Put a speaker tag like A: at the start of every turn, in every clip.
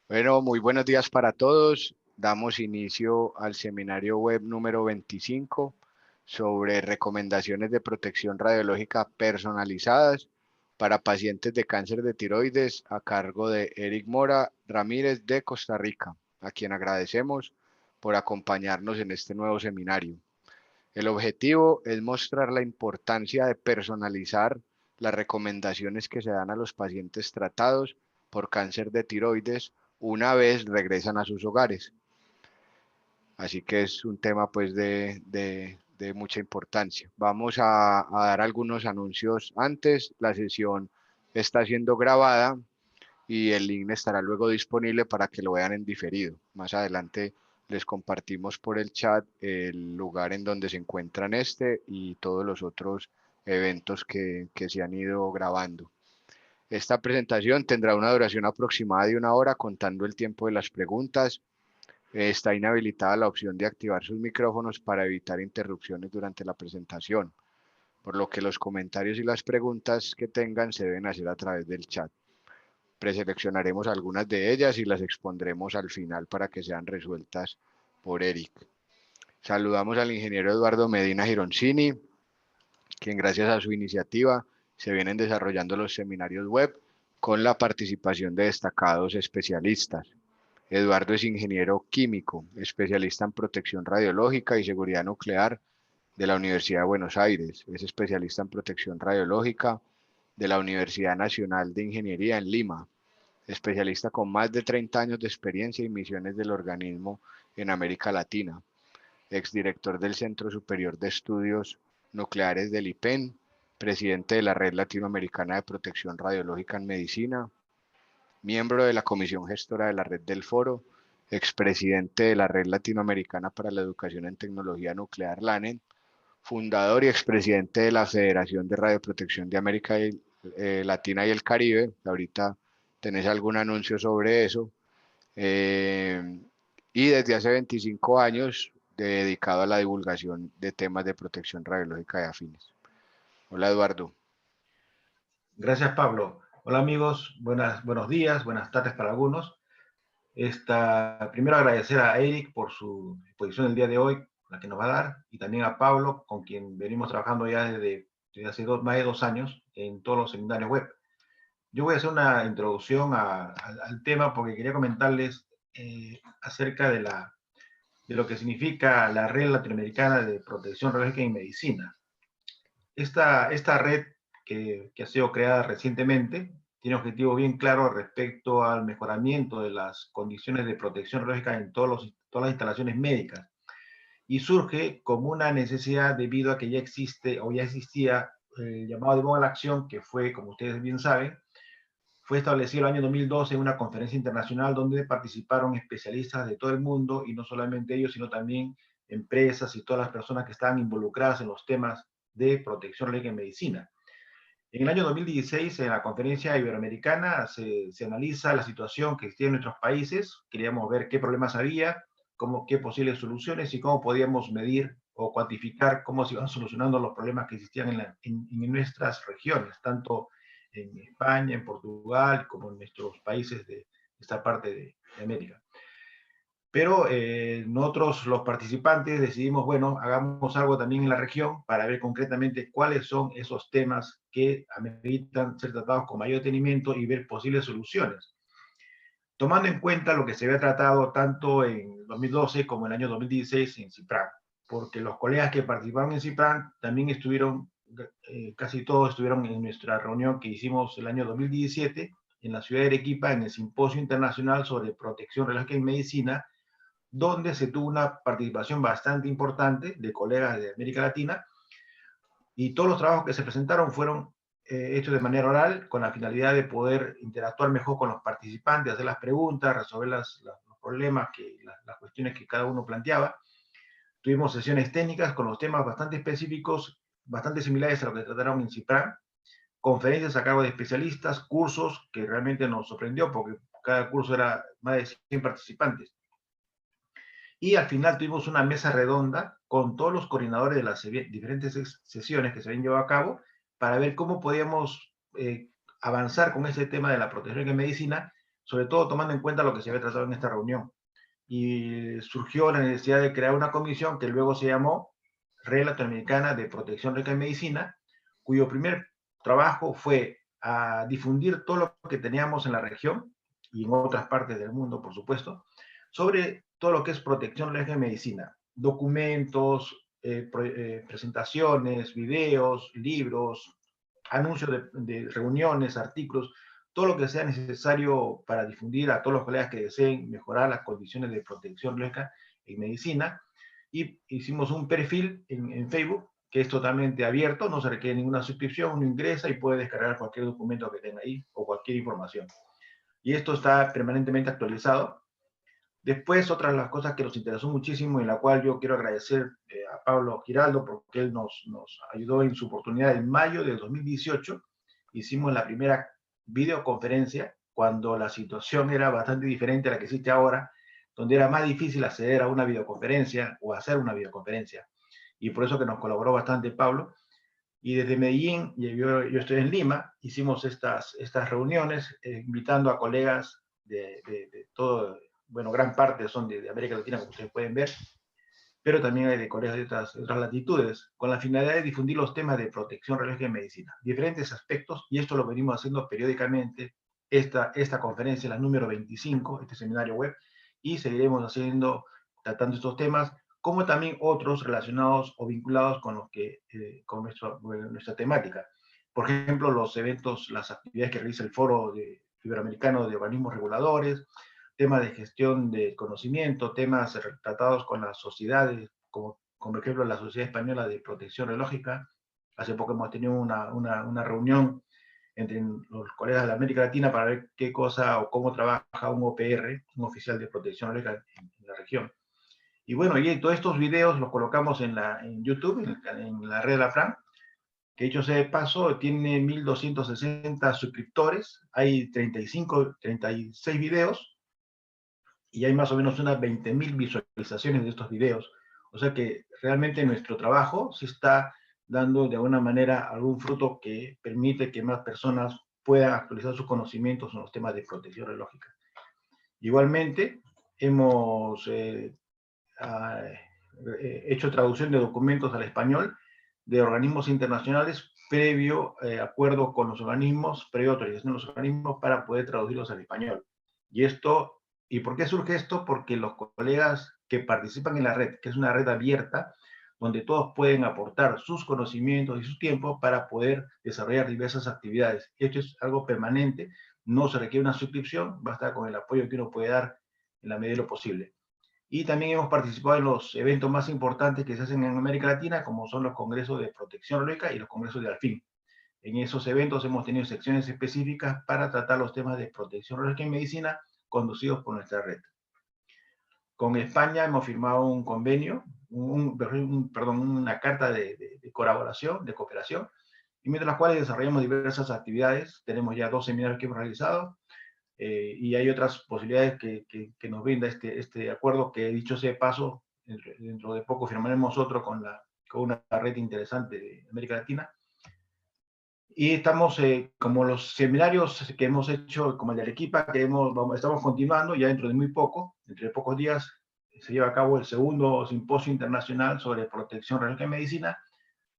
A: Bueno, muy buenos días para todos. Damos inicio al seminario web número 25 sobre recomendaciones de protección radiológica personalizadas para pacientes de cáncer de tiroides a cargo de Eric Mora Ramírez de Costa Rica, a quien agradecemos por acompañarnos en este nuevo seminario. El objetivo es mostrar la importancia de personalizar las recomendaciones que se dan a los pacientes tratados por cáncer de tiroides una vez regresan a sus hogares. Así que es un tema pues de mucha importancia. Vamos a dar algunos anuncios antes. La sesión está siendo grabada y el link estará luego disponible para que lo vean en diferido. Más adelante les compartimos por el chat el lugar en donde se encuentran este y todos los otros eventos que se han ido grabando. Esta presentación tendrá una duración aproximada de 1 hora contando el tiempo de las preguntas. Está inhabilitada la opción de activar sus micrófonos para evitar interrupciones durante la presentación, por lo que los comentarios y las preguntas que tengan se deben hacer a través del chat. Preseleccionaremos algunas de ellas y las expondremos al final para que sean resueltas por Eric. Saludamos al ingeniero Eduardo Medina Gironcini, quien gracias a su iniciativa se vienen desarrollando los seminarios web con la participación de destacados especialistas. Eduardo es ingeniero químico, especialista en protección radiológica y seguridad nuclear de la Universidad de Buenos Aires. Es especialista en protección radiológica de la Universidad Nacional de Ingeniería en Lima, especialista con más de 30 años de experiencia y misiones del organismo en América Latina, exdirector del Centro Superior de Estudios Nucleares del IPEN, presidente de la Red Latinoamericana de Protección Radiológica en Medicina, miembro de la Comisión Gestora de la Red del Foro, expresidente de la Red Latinoamericana para la Educación en Tecnología Nuclear LANEN, fundador y expresidente de la Federación de Radioprotección de América Latina y el Caribe. Ahorita tenés algún anuncio sobre eso. Eh, y desde hace 25 años dedicado a la divulgación de temas de protección radiológica de afines. Hola Eduardo.
B: Gracias, Pablo. Hola amigos, buenos días, buenas tardes para algunos. Primero agradecer a Eric por su exposición el día de hoy, la que nos va a dar, y también a Pablo, con quien venimos trabajando ya desde hace más de 2 años en todos los seminarios web. Yo voy a hacer una introducción al tema porque quería comentarles acerca de lo que significa la Red Latinoamericana de Protección Radiológica y Medicina. Esta red que ha sido creada recientemente tiene objetivos bien claros respecto al mejoramiento de las condiciones de protección radiológica en todas las instalaciones médicas y surge como una necesidad debido a que ya existe o ya existía el llamado de moda a la acción, que fue, como ustedes bien saben, fue establecido el año 2012 en una conferencia internacional donde participaron especialistas de todo el mundo, y no solamente ellos, sino también empresas y todas las personas que estaban involucradas en los temas de protección radiológica en medicina. En el año 2016, en la conferencia iberoamericana, se analiza la situación que existía en nuestros países. Queríamos ver qué problemas había, qué posibles soluciones y cómo podíamos medir o cuantificar cómo se iban solucionando los problemas que existían en nuestras regiones, tanto en España, en Portugal, como en nuestros países de esta parte de América. Pero nosotros, los participantes, decidimos, bueno, hagamos algo también en la región para ver concretamente cuáles son esos temas que ameritan ser tratados con mayor detenimiento y ver posibles soluciones. Tomando en cuenta lo que se había tratado tanto en 2012 como en el año 2016 en CIPRAN, porque los colegas que participaron en CIPRAN también estuvieron, casi todos estuvieron en nuestra reunión que hicimos el año 2017 en la ciudad de Arequipa, en el Simposio Internacional sobre Protección Radiológica en Medicina, donde se tuvo una participación bastante importante de colegas de América Latina, y todos los trabajos que se presentaron fueron hechos de manera oral con la finalidad de poder interactuar mejor con los participantes, hacer las preguntas, resolver los problemas, las cuestiones que cada uno planteaba. Tuvimos sesiones técnicas con los temas bastante específicos, bastante similares a lo que trataron en CIPRAN, conferencias a cargo de especialistas, cursos que realmente nos sorprendió porque cada curso era más de 100 participantes. Y al final tuvimos una mesa redonda con todos los coordinadores de las diferentes sesiones que se habían llevado a cabo para ver cómo podíamos avanzar con este tema de la protección en medicina, sobre todo tomando en cuenta lo que se había tratado en esta reunión. Y surgió la necesidad de crear una comisión que luego se llamó Red Latinoamericana de Protección Rica en Medicina, cuyo primer trabajo fue a difundir todo lo que teníamos en la región y en otras partes del mundo, por supuesto, sobre todo lo que es protección rica en medicina, documentos, presentaciones, videos, libros, anuncios de reuniones, artículos, todo lo que sea necesario para difundir a todos los colegas que deseen mejorar las condiciones de protección rica en medicina. Y hicimos un perfil en Facebook que es totalmente abierto, no se requiere ninguna suscripción, uno ingresa y puede descargar cualquier documento que tenga ahí o cualquier información. Y esto está permanentemente actualizado. Después, otra de las cosas que nos interesó muchísimo y en la cual yo quiero agradecer a Pablo Giraldo porque él nos ayudó en su oportunidad en mayo del 2018. Hicimos la primera videoconferencia cuando la situación era bastante diferente a la que existe ahora, donde era más difícil acceder a una videoconferencia o hacer una videoconferencia. Y por eso que nos colaboró bastante Pablo. Y desde Medellín, yo estoy en Lima, hicimos estas reuniones invitando a colegas de todo, bueno, gran parte son de América Latina, como ustedes pueden ver, pero también hay de colegas de otras latitudes, con la finalidad de difundir los temas de protección radiológica en medicina, diferentes aspectos, y esto lo venimos haciendo periódicamente, esta conferencia, la número 25, este seminario web, y seguiremos haciendo, tratando estos temas, como también otros relacionados o vinculados con, los que, con nuestra temática. Por ejemplo, los eventos, las actividades que realiza el Foro Iberoamericano de Organismos Reguladores, temas de gestión de conocimiento, temas tratados con las sociedades, como por ejemplo la Sociedad Española de Protección Radiológica. Hace poco hemos tenido una reunión entre los colegas de la América Latina para ver qué cosa o cómo trabaja un OPR, un oficial de protección radiológica en la región. Y bueno, y todos estos videos los colocamos en YouTube, en la red de la Fran, que dicho sea de paso, tiene 1.260 suscriptores, hay 36 videos, y hay más o menos unas 20.000 visualizaciones de estos videos. O sea que realmente nuestro trabajo se está dando de alguna manera algún fruto que permite que más personas puedan actualizar sus conocimientos en los temas de protección radiológica. Igualmente, hemos hecho traducción de documentos al español de organismos internacionales previo acuerdo con los organismos, previo autorización de los organismos para poder traducirlos al español. Y esto, ¿y por qué surge esto? Porque los colegas que participan en la red, que es una red abierta, donde todos pueden aportar sus conocimientos y su tiempo para poder desarrollar diversas actividades. Esto es algo permanente, no se requiere una suscripción, basta con el apoyo que uno puede dar en la medida de lo posible. Y también hemos participado en los eventos más importantes que se hacen en América Latina, como son los congresos de protección radiológica y los congresos de Alfin. En esos eventos hemos tenido secciones específicas para tratar los temas de protección radiológica en medicina conducidos por nuestra red. Con España hemos firmado un convenio, una carta de colaboración, de cooperación, y mientras las cuales desarrollamos diversas actividades. Tenemos ya 2 seminarios que hemos realizado, y hay otras posibilidades que nos brinda este acuerdo, que dicho sea de paso, dentro de poco firmaremos otro con una red interesante de América Latina. Y estamos, como los seminarios que hemos hecho, como el de Arequipa, que estamos continuando, ya dentro de muy poco, dentro de pocos días, se lleva a cabo el segundo simposio internacional sobre protección radiológica en medicina,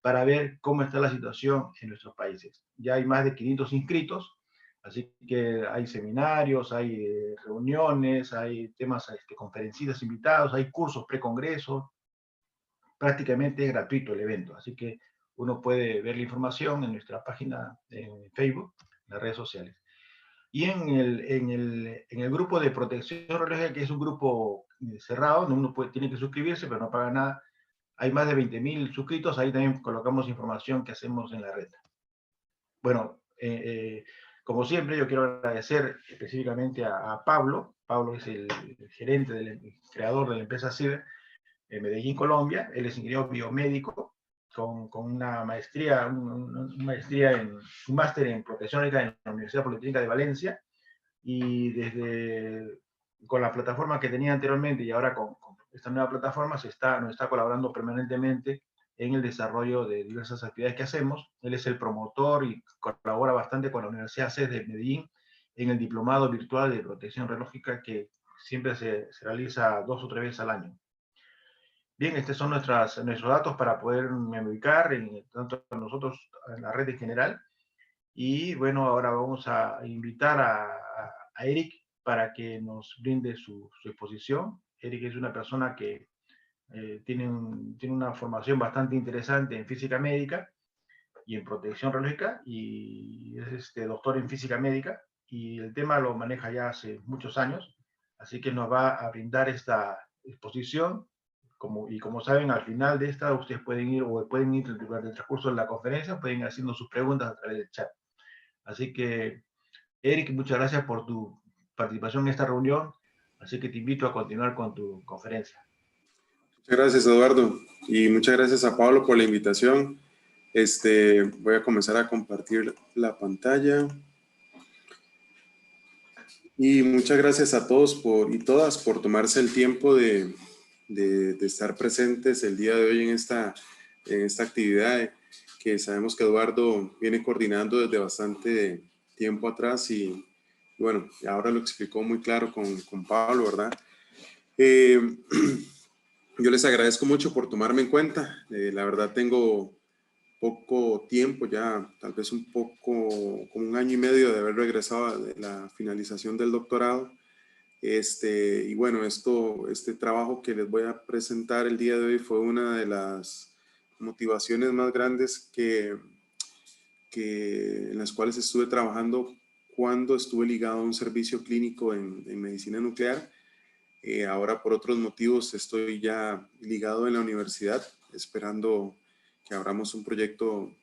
B: para ver cómo está la situación en nuestros países. Ya hay más de 500 inscritos, así que hay seminarios, hay reuniones, hay temas, conferencistas invitados, hay cursos pre-congreso, prácticamente es gratuito el evento, así que uno puede ver la información en nuestra página en Facebook, en las redes sociales. Y en el grupo de protección radiológica, que es un grupo cerrado, donde uno tiene que suscribirse, pero no paga nada, hay más de 20.000 suscritos, ahí también colocamos información que hacemos en la red. Bueno, como siempre, yo quiero agradecer específicamente a Pablo. Pablo es el gerente, el creador de la empresa CIBER en Medellín, Colombia. Él es ingeniero biomédico con una maestría, un máster en protección en la Universidad Politécnica de Valencia, y con la plataforma que tenía anteriormente y ahora con esta nueva plataforma nos está colaborando permanentemente en el desarrollo de diversas actividades que hacemos. Él es el promotor y colabora bastante con la Universidad CES de Medellín en el diplomado virtual de protección radiológica que siempre se realiza 2 o 3 veces al año. Bien, estos son nuestros datos para poder ubicar tanto nosotros en la red en general. Y bueno, ahora vamos a invitar a Eric para que nos brinde su exposición. Eric es una persona que tiene una formación bastante interesante en física médica y en protección radiológica, y es doctor en física médica, y el tema lo maneja ya hace muchos años, así que nos va a brindar esta exposición. Como saben, al final de esta ustedes pueden ir durante el transcurso de la conferencia, pueden ir haciendo sus preguntas a través del chat. Así que, Eric, muchas gracias por tu participación en esta reunión, así que te invito a continuar con tu conferencia.
C: Muchas gracias, Eduardo, y muchas gracias a Pablo por la invitación. Voy a comenzar a compartir la pantalla. Y muchas gracias a todos y todas por tomarse el tiempo de estar presentes el día de hoy en esta actividad que sabemos que Eduardo viene coordinando desde bastante tiempo atrás y bueno, ahora lo explicó muy claro con Pablo, ¿verdad? Yo les agradezco mucho por tomarme en cuenta. La verdad tengo poco tiempo ya, tal vez un poco, como 1 año y medio de haber regresado de la finalización del doctorado. Y bueno, este trabajo que les voy a presentar el día de hoy fue una de las motivaciones más grandes en las cuales estuve trabajando cuando estuve ligado a un servicio clínico en medicina nuclear. Ahora por otros motivos estoy ya ligado en la universidad, esperando que abramos un proyecto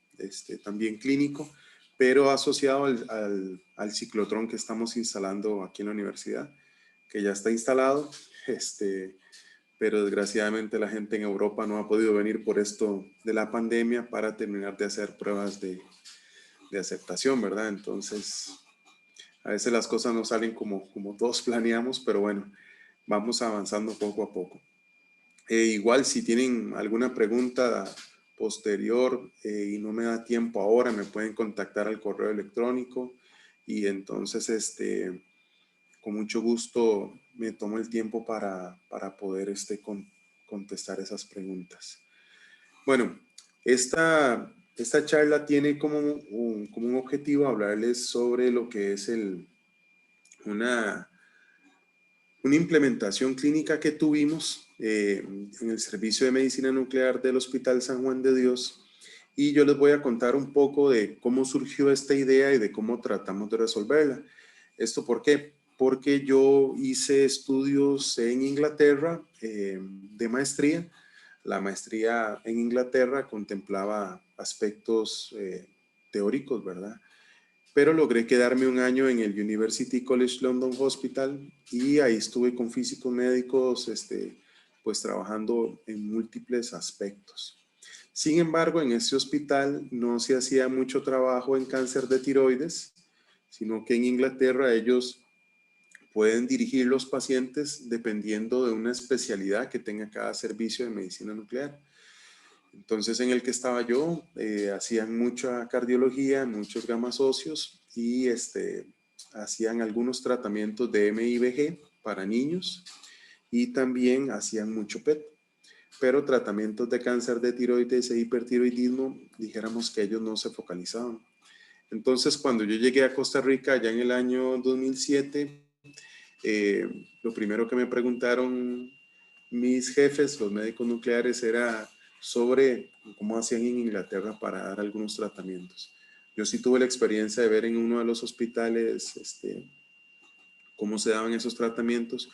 C: también clínico, pero asociado al ciclotrón que estamos instalando aquí en la universidad, que ya está instalado, pero desgraciadamente la gente en Europa no ha podido venir por esto de la pandemia para terminar de hacer pruebas de aceptación, ¿verdad? Entonces, a veces las cosas no salen como todos planeamos, pero bueno, vamos avanzando poco a poco. Igual si tienen alguna pregunta posterior y no me da tiempo ahora, me pueden contactar al correo electrónico y entonces con mucho gusto me tomo el tiempo para poder contestar esas preguntas. Bueno, esta charla tiene como un objetivo hablarles sobre lo que es una implementación clínica que tuvimos en el Servicio de Medicina Nuclear del Hospital San Juan de Dios, y yo les voy a contar un poco de cómo surgió esta idea y de cómo tratamos de resolverla. ¿Esto por qué? Porque yo hice estudios en Inglaterra de maestría. La maestría en Inglaterra contemplaba aspectos teóricos, ¿verdad? Pero logré quedarme 1 año en el University College London Hospital y ahí estuve con físicos médicos, pues trabajando en múltiples aspectos. Sin embargo, en ese hospital no se hacía mucho trabajo en cáncer de tiroides, sino que en Inglaterra ellos pueden dirigir los pacientes dependiendo de una especialidad que tenga cada servicio de medicina nuclear. Entonces, en el que estaba yo, hacían mucha cardiología, muchos gamas óseos y hacían algunos tratamientos de MIBG para niños y también hacían mucho PET. Pero tratamientos de cáncer de tiroides e hipertiroidismo, dijéramos que ellos no se focalizaban. Entonces, cuando yo llegué a Costa Rica, ya en el año 2007, lo primero que me preguntaron mis jefes, los médicos nucleares, era sobre cómo hacían en Inglaterra para dar algunos tratamientos. Yo sí tuve la experiencia de ver en uno de los hospitales cómo se daban esos tratamientos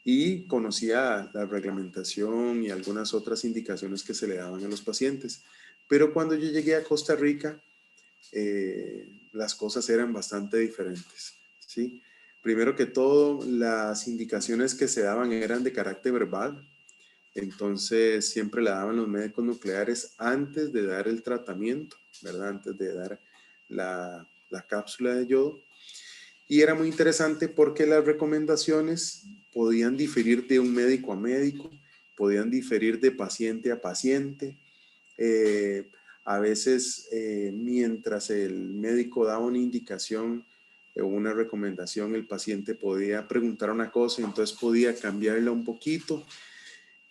C: y conocía la reglamentación y algunas otras indicaciones que se le daban a los pacientes. Pero cuando yo llegué a Costa Rica, las cosas eran bastante diferentes, ¿sí? Primero que todo, las indicaciones que se daban eran de carácter verbal. Entonces siempre la daban los médicos nucleares antes de dar el tratamiento, ¿verdad? Antes de dar la cápsula de yodo. Y era muy interesante porque las recomendaciones podían diferir de un médico a médico, podían diferir de paciente a paciente. A veces, mientras el médico daba una indicación, una recomendación, el paciente podía preguntar una cosa y entonces podía cambiarla un poquito.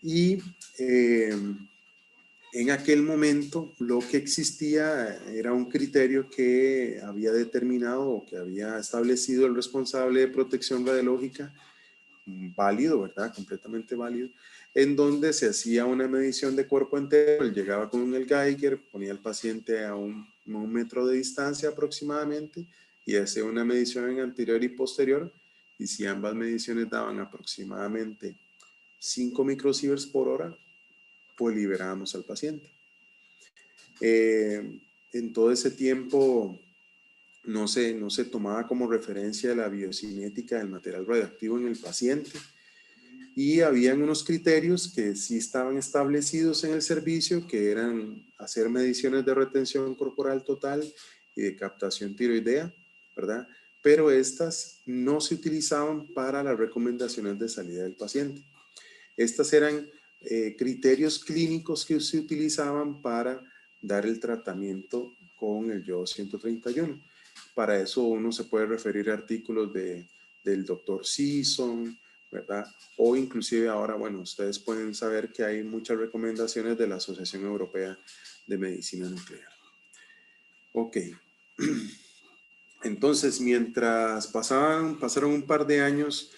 C: Y en aquel momento lo que existía era un criterio que había determinado o que había establecido el responsable de protección radiológica, válido, ¿verdad? Completamente válido, en donde se hacía una medición de cuerpo entero. Él llegaba con el Geiger, ponía al paciente a un metro de distancia aproximadamente y hacía una medición en anterior y posterior, y si ambas mediciones daban aproximadamente 5 microsieverts por hora, pues liberábamos al paciente. En todo ese tiempo no se tomaba como referencia la biocinética del material radioactivo en el paciente, y habían unos criterios que sí estaban establecidos en el servicio, que eran hacer mediciones de retención corporal total y de captación tiroidea, ¿verdad? Pero estas no se utilizaban para las recomendaciones de salida del paciente. Estas eran criterios clínicos que se utilizaban para dar el tratamiento con el yodo 131. Para eso uno se puede referir a artículos del doctor Sisson, ¿verdad? O inclusive ahora, bueno, ustedes pueden saber que hay muchas recomendaciones de la Asociación Europea de Medicina Nuclear. Ok. Entonces, mientras pasaron un par de años,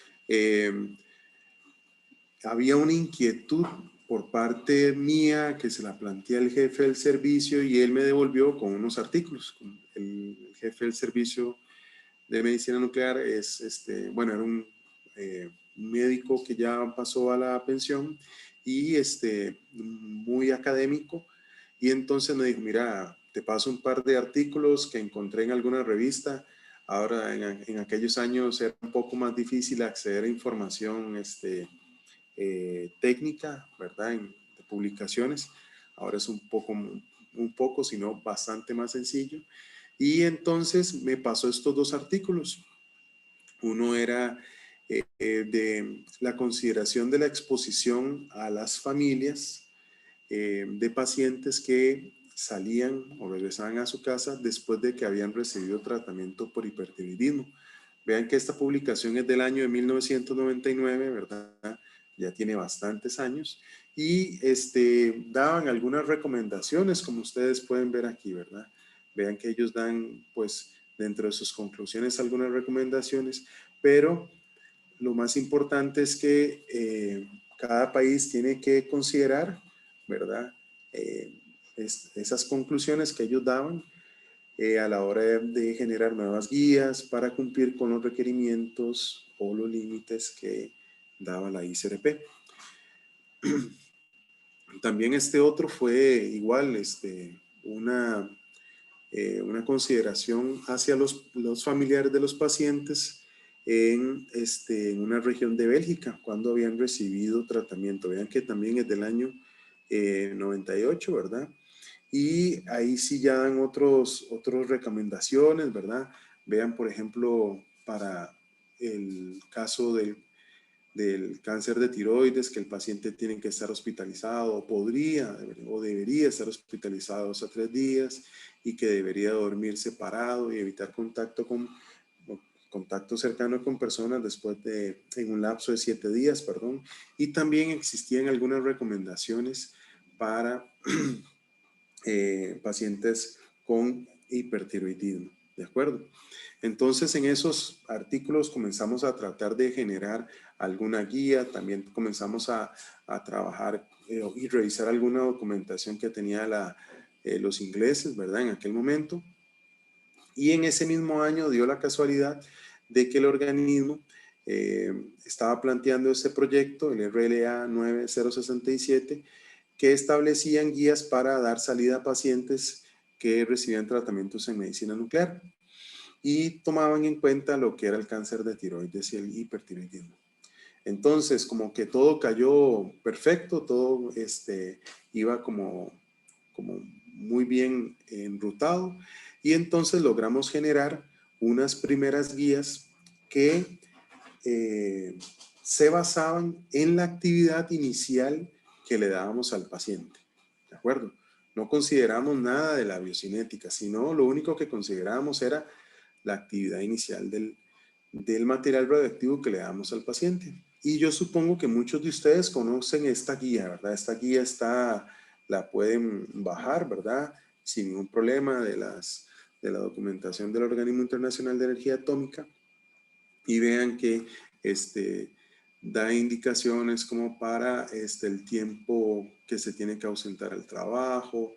C: había una inquietud por parte mía que se la planteé al jefe del servicio y él me devolvió con unos artículos. El jefe del servicio de medicina nuclear es, bueno, era un médico que ya pasó a la pensión y muy académico, y entonces me dijo, mira, te paso un par de artículos que encontré en alguna revista. Ahora, en aquellos años era un poco más difícil acceder a información técnica, ¿verdad? De publicaciones. Ahora es un poco, sino bastante más sencillo. Y entonces me pasó estos dos artículos. Uno era de la consideración de la exposición a las familias de pacientes que salían o regresaban a su casa después de que habían recibido tratamiento por hipertiroidismo. Vean que esta publicación es del año de 1999, ¿verdad? Ya tiene bastantes años, y daban algunas recomendaciones, como ustedes pueden ver aquí, ¿verdad? Vean que ellos dan, pues, dentro de sus conclusiones algunas recomendaciones, pero lo más importante es que cada país tiene que considerar, ¿verdad? Esas conclusiones que ellos daban a la hora de generar nuevas guías para cumplir con los requerimientos o los límites que daba la ICRP. También otro fue igual, una consideración hacia los familiares de los pacientes en una región de Bélgica, cuando habían recibido tratamiento. Vean que también es del año 98, ¿verdad? Y ahí sí ya dan otras recomendaciones, ¿verdad? Vean, por ejemplo, para el caso del cáncer de tiroides, que el paciente tiene que estar hospitalizado, o debería estar hospitalizado 2 a 3 días, y que debería dormir separado y evitar contacto cercano con personas en un lapso de 7 días, perdón. Y también existían algunas recomendaciones para pacientes con hipertiroidismo, ¿de acuerdo? Entonces, en esos artículos comenzamos a tratar de generar alguna guía, también comenzamos a trabajar y revisar alguna documentación que tenía los ingleses, ¿verdad? En aquel momento. Y en ese mismo año dio la casualidad de que el organismo estaba planteando este proyecto, el RLA 9067, que establecían guías para dar salida a pacientes que recibían tratamientos en medicina nuclear y tomaban en cuenta lo que era el cáncer de tiroides y el hipertiroidismo. Entonces, como que todo cayó perfecto, todo iba como muy bien enrutado, y entonces logramos generar unas primeras guías que se basaban en la actividad inicial que le dábamos al paciente, ¿de acuerdo? No consideramos nada de la biocinética, sino lo único que considerábamos era la actividad inicial del material radioactivo que le damos al paciente. Y yo supongo que muchos de ustedes conocen esta guía, ¿verdad? Esta guía la pueden bajar, ¿verdad? Sin ningún problema de la documentación del Organismo Internacional de Energía Atómica, y vean que da indicaciones como para el tiempo que se tiene que ausentar al trabajo,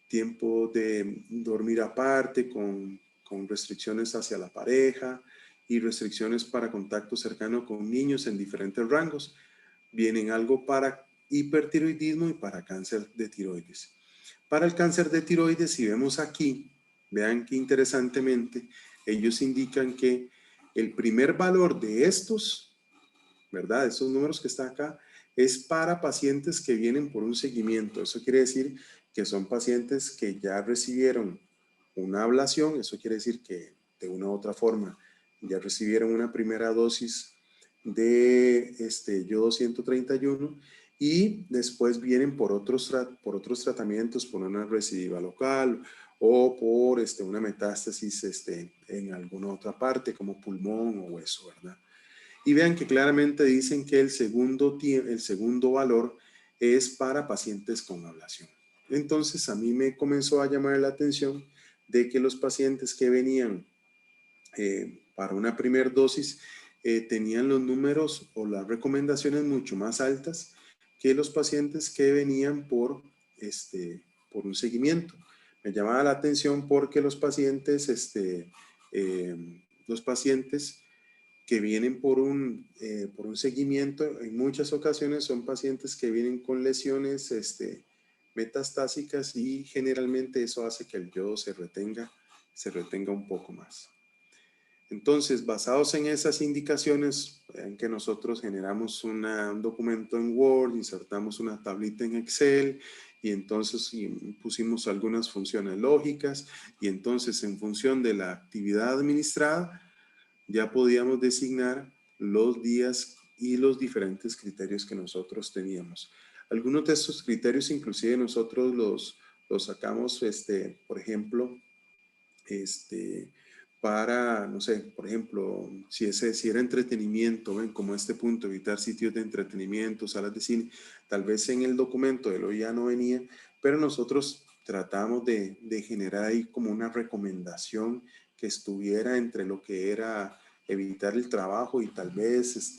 C: tiempo de dormir aparte con restricciones hacia la pareja y restricciones para contacto cercano con niños en diferentes rangos. Vienen algo para hipertiroidismo y para cáncer de tiroides. Para el cáncer de tiroides, si vemos aquí, vean que interesantemente, ellos indican que el primer valor de estos, ¿verdad? Estos números que están acá, es para pacientes que vienen por un seguimiento. Eso quiere decir que son pacientes que ya recibieron una ablación, eso quiere decir que de una u otra forma ya recibieron una primera dosis de yodo 131 y después vienen por otros tratamientos, por una recidiva local o por una metástasis en alguna otra parte como pulmón o hueso, ¿verdad? Y vean que claramente dicen que el segundo valor es para pacientes con ablación. Entonces a mí me comenzó a llamar la atención de que los pacientes que venían para una primera dosis tenían los números o las recomendaciones mucho más altas que los pacientes que venían por un seguimiento. Me llamaba la atención porque los pacientes que vienen por un seguimiento, en muchas ocasiones son pacientes que vienen con lesiones metastásicas y generalmente eso hace que el yodo se retenga un poco más. Entonces, basados en esas indicaciones, vean que nosotros generamos un documento en Word, insertamos una tablita en Excel y entonces pusimos algunas funciones lógicas y entonces en función de la actividad administrada ya podíamos designar los días y los diferentes criterios que nosotros teníamos. Algunos de estos criterios inclusive nosotros los sacamos, por ejemplo, para, no sé, por ejemplo, si era entretenimiento, ven, como este punto, evitar sitios de entretenimiento, salas de cine, tal vez en el documento de lo ya no venía, pero nosotros tratamos de generar ahí como una recomendación que estuviera entre lo que era evitar el trabajo y tal vez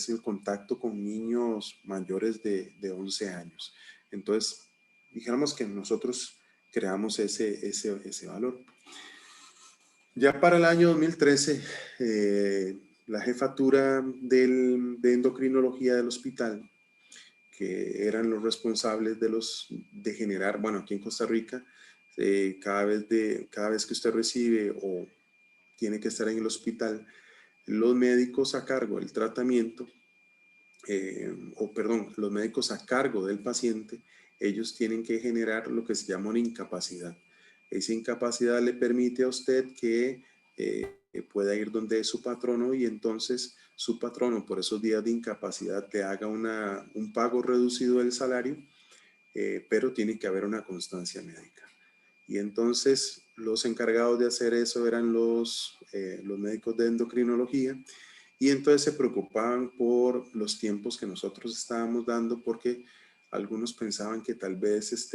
C: el contacto con niños mayores de 11 años. Entonces, dijéramos que nosotros creamos ese valor. Ya para el año 2013, la jefatura de endocrinología del hospital, que eran los responsables de generar, bueno, aquí en Costa Rica, cada vez que usted recibe o tiene que estar en el hospital, los médicos a cargo del tratamiento, los médicos a cargo del paciente, ellos tienen que generar lo que se llama una incapacidad. Esa incapacidad le permite a usted que pueda ir donde su patrono y entonces su patrono por esos días de incapacidad le haga un pago reducido del salario, pero tiene que haber una constancia médica. Y entonces los encargados de hacer eso eran los médicos de endocrinología y entonces se preocupaban por los tiempos que nosotros estábamos dando porque algunos pensaban que tal vez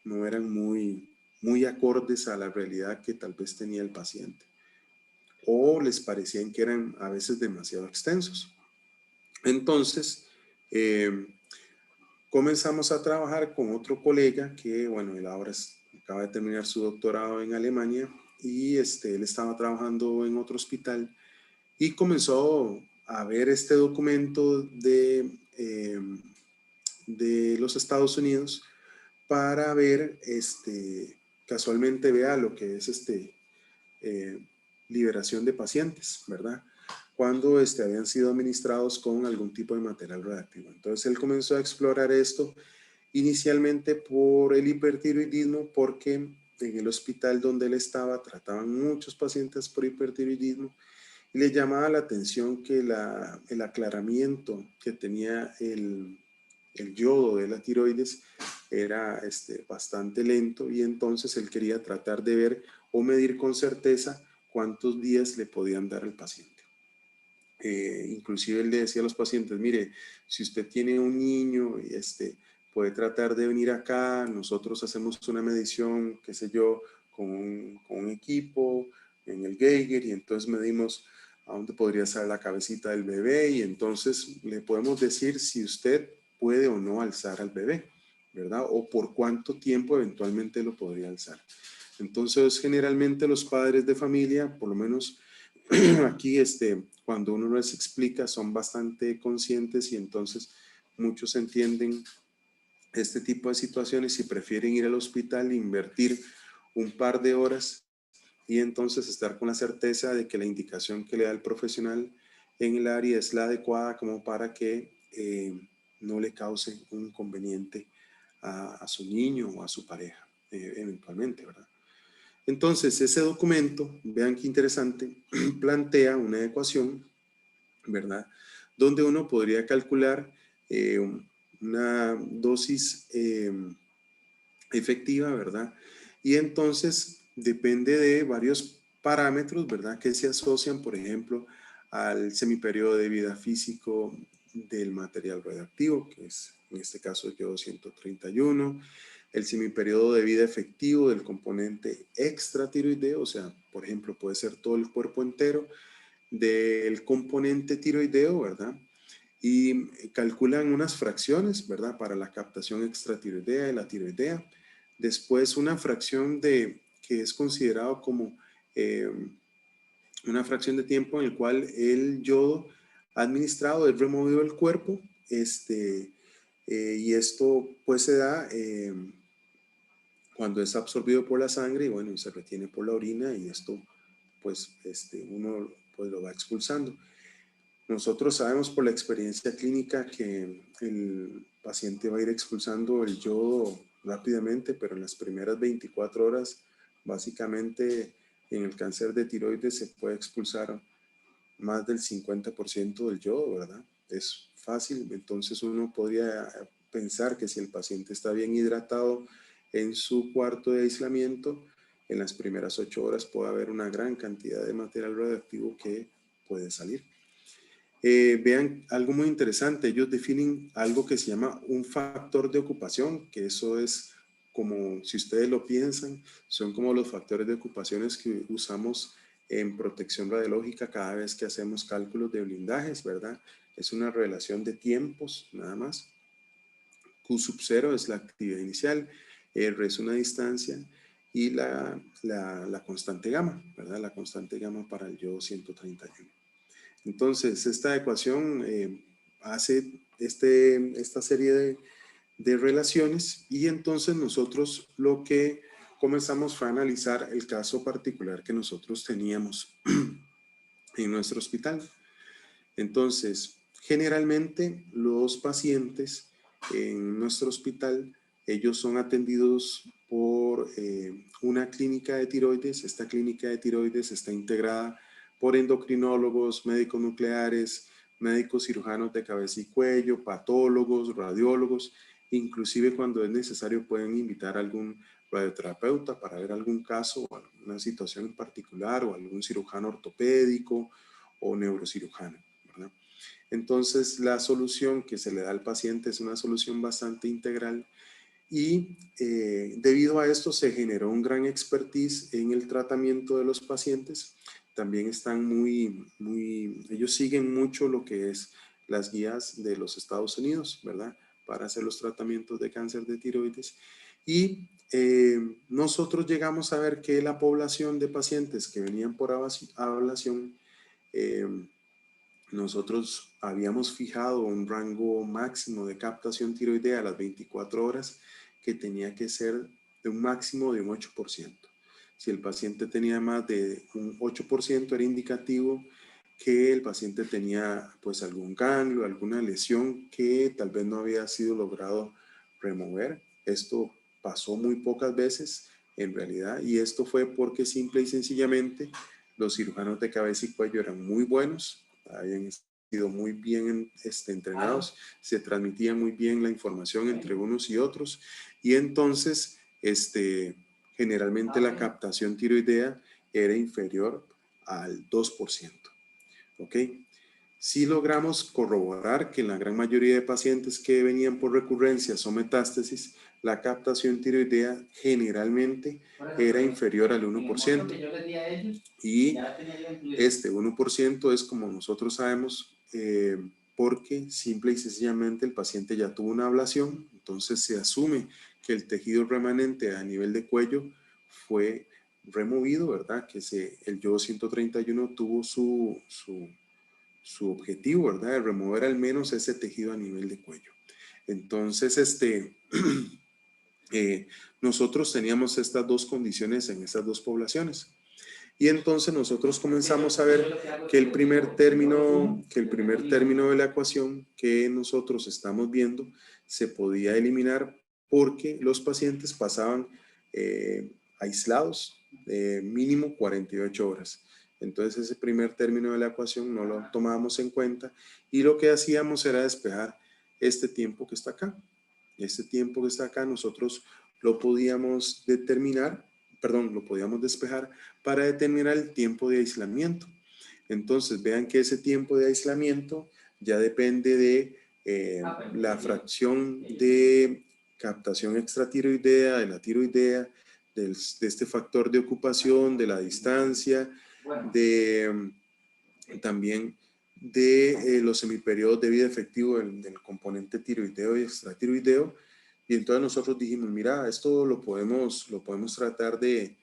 C: no eran muy acordes a la realidad que tal vez tenía el paciente o les parecían que eran a veces demasiado extensos. Entonces, comenzamos a trabajar con otro colega que, bueno, él ahora acaba de terminar su doctorado en Alemania y él estaba trabajando en otro hospital y comenzó a ver este documento de los Estados Unidos para ver, casualmente vea lo que es liberación de pacientes, ¿verdad? Cuando habían sido administrados con algún tipo de material radioactivo. Entonces él comenzó a explorar esto inicialmente por el hipertiroidismo, porque en el hospital donde él estaba trataban muchos pacientes por hipertiroidismo y le llamaba la atención que el aclaramiento que tenía el el yodo de la tiroides era bastante lento, y entonces él quería tratar de ver o medir con certeza cuántos días le podían dar al paciente. Inclusive él le decía a los pacientes, mire, si usted tiene un niño y puede tratar de venir acá, nosotros hacemos una medición, qué sé yo, con un equipo en el Geiger, y entonces medimos a dónde podría estar la cabecita del bebé, y entonces le podemos decir si usted puede o no alzar al bebé, ¿verdad? O por cuánto tiempo eventualmente lo podría alzar. Entonces, generalmente los padres de familia, por lo menos aquí, cuando uno les explica, son bastante conscientes, y entonces muchos entienden este tipo de situaciones y prefieren ir al hospital e invertir un par de horas y entonces estar con la certeza de que la indicación que le da el profesional en el área es la adecuada, como para que no le cause un inconveniente a su niño o a su pareja, eventualmente, ¿verdad? Entonces, ese documento, vean qué interesante, plantea una ecuación, ¿verdad? Donde uno podría calcular una dosis efectiva, ¿verdad? Y entonces depende de varios parámetros, ¿verdad? Que se asocian, por ejemplo, al semiperiodo de vida físico del material radioactivo, que es en este caso el yodo 131, el semiperiodo de vida efectivo del componente extratiroideo, o sea, por ejemplo, puede ser todo el cuerpo entero del componente tiroideo, ¿verdad? Y calculan unas fracciones, ¿verdad? Para la captación extratiroidea y la tiroidea. Después una fracción que es considerado como una fracción de tiempo en el cual el yodo administrado es removido del cuerpo, y esto pues se da cuando es absorbido por la sangre y bueno, y se retiene por la orina, y esto pues uno pues lo va expulsando. Nosotros sabemos por la experiencia clínica que el paciente va a ir expulsando el yodo rápidamente, pero en las primeras 24 horas, básicamente en el cáncer de tiroides se puede expulsar más del 50% del yodo, ¿verdad? Es fácil, entonces uno podría pensar que si el paciente está bien hidratado en su cuarto de aislamiento, en las primeras 8 horas puede haber una gran cantidad de material radioactivo que puede salir. Vean algo muy interesante, ellos definen algo que se llama un factor de ocupación, que eso es como, si ustedes lo piensan, son como los factores de ocupaciones que usamos en protección radiológica cada vez que hacemos cálculos de blindajes, ¿verdad? Es una relación de tiempos, nada más. Q sub 0 es la actividad inicial, R es una distancia, y la constante gamma, ¿verdad? La constante gamma para el yodo 131. Entonces, esta ecuación hace esta serie de relaciones, y entonces nosotros lo que comenzamos fue a analizar el caso particular que nosotros teníamos en nuestro hospital. Entonces, generalmente los pacientes en nuestro hospital, ellos son atendidos por una clínica de tiroides. Esta clínica de tiroides está integrada por endocrinólogos, médicos nucleares, médicos cirujanos de cabeza y cuello, patólogos, radiólogos. Inclusive cuando es necesario pueden invitar a algún radioterapeuta para ver algún caso o alguna situación en particular, o algún cirujano ortopédico o neurocirujano, ¿verdad? Entonces, la solución que se le da al paciente es una solución bastante integral, y debido a esto se generó un gran expertise en el tratamiento de los pacientes. También están ellos siguen mucho lo que es las guías de los Estados Unidos, ¿verdad? Para hacer los tratamientos de cáncer de tiroides. Y nosotros llegamos a ver que la población de pacientes que venían por ablación, nosotros habíamos fijado un rango máximo de captación tiroidea a las 24 horas que tenía que ser de un máximo de un 8%. Si el paciente tenía más de un 8%, era indicativo que el paciente tenía pues algún ganglio, alguna lesión que tal vez no había sido logrado remover. Esto pasó muy pocas veces en realidad, y esto fue porque simple y sencillamente los cirujanos de cabeza y cuello eran muy buenos, habían sido muy bien entrenados, se transmitía muy bien la información entre unos y otros, y entonces generalmente la captación tiroidea era inferior al 2%. ¿Ok? Sí logramos corroborar que en la gran mayoría de pacientes que venían por recurrencias o metástasis, la captación tiroidea generalmente era inferior al 1%. Y este 1% es, como nosotros sabemos, porque simple y sencillamente el paciente ya tuvo una ablación, entonces se asume que el tejido remanente a nivel de cuello fue removido, ¿verdad? Que el yodo 131 tuvo su objetivo, ¿verdad? De remover al menos ese tejido a nivel de cuello. Entonces, nosotros teníamos estas dos condiciones en estas dos poblaciones. Y entonces nosotros comenzamos a ver que el primer término de la ecuación que nosotros estamos viendo se podía eliminar porque los pacientes pasaban aislados mínimo 48 horas. Entonces ese primer término de la ecuación no lo tomábamos en cuenta y lo que hacíamos era despejar este tiempo que está acá. Este tiempo que está acá nosotros lo podíamos lo podíamos despejar para determinar el tiempo de aislamiento. Entonces vean que ese tiempo de aislamiento ya depende de la fracción de captación extratiroidea, de la tiroidea, de este factor de ocupación, de la distancia, también de los semiperiodos de vida efectivo del componente tiroideo y extratiroideo. Y entonces nosotros dijimos, mira, esto lo podemos tratar de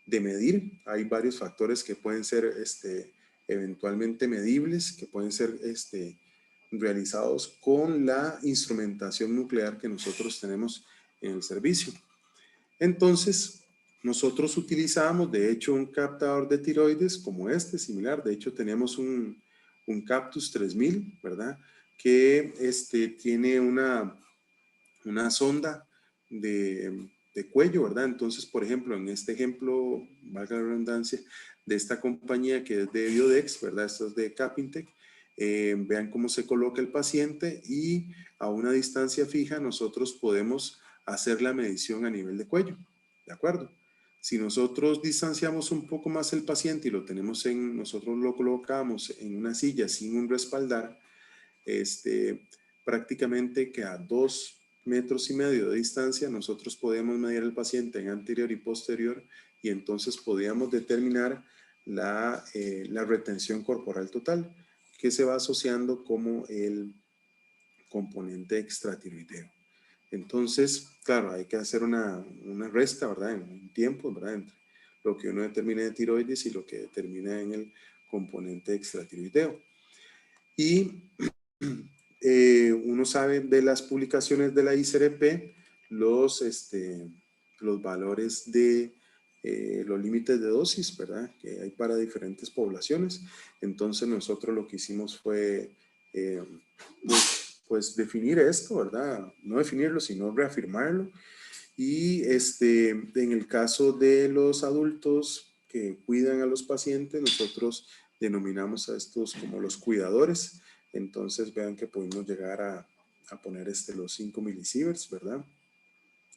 C: medir. Hay varios factores que pueden ser eventualmente medibles, que pueden ser realizados con la instrumentación nuclear que nosotros tenemos en el servicio. Entonces, nosotros utilizamos, de hecho, un captador de tiroides como similar. De hecho, tenemos un Captus 3000, ¿verdad? Que tiene una sonda de cuello, ¿verdad? Entonces, por ejemplo, en este ejemplo, valga la redundancia, de esta compañía que es de Biodex, ¿verdad? Esto es de Capintec. Vean cómo se coloca el paciente y a una distancia fija nosotros podemos hacer la medición a nivel de cuello, ¿de acuerdo? Si nosotros distanciamos un poco más el paciente y nosotros lo colocamos en una silla sin un respaldar, prácticamente que a 2,5 metros de distancia nosotros podemos medir al paciente en anterior y posterior y entonces podíamos determinar la retención corporal total que se va asociando como el componente extratiroideo. Entonces, claro, hay que hacer una resta, ¿verdad? En un tiempo, ¿verdad? Entre lo que uno determina de tiroides y lo que determina en el componente extratiroideo. Y uno sabe de las publicaciones de la ICRP los valores de los límites de dosis, ¿verdad? Que hay para diferentes poblaciones. Entonces nosotros lo que hicimos fue pues definir esto, ¿verdad? No definirlo, sino reafirmarlo. Y en el caso de los adultos que cuidan a los pacientes, nosotros denominamos a estos como los cuidadores. Entonces vean que podemos llegar a poner los 5 milisieverts, ¿verdad?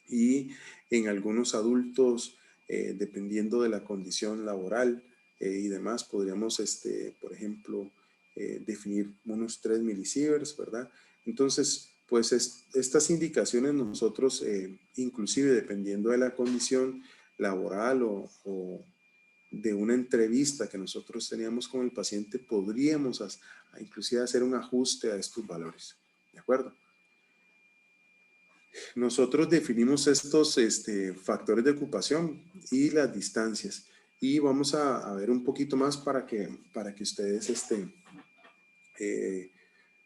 C: Y en algunos adultos, dependiendo de la condición laboral y demás, podríamos, por ejemplo, definir unos 3 milisieverts, ¿verdad? Entonces, pues estas indicaciones nosotros, inclusive dependiendo de la condición laboral o de una entrevista que nosotros teníamos con el paciente, podríamos inclusive hacer un ajuste a estos valores, ¿de acuerdo? Nosotros definimos estos factores de ocupación y las distancias y vamos a ver un poquito más para que ustedes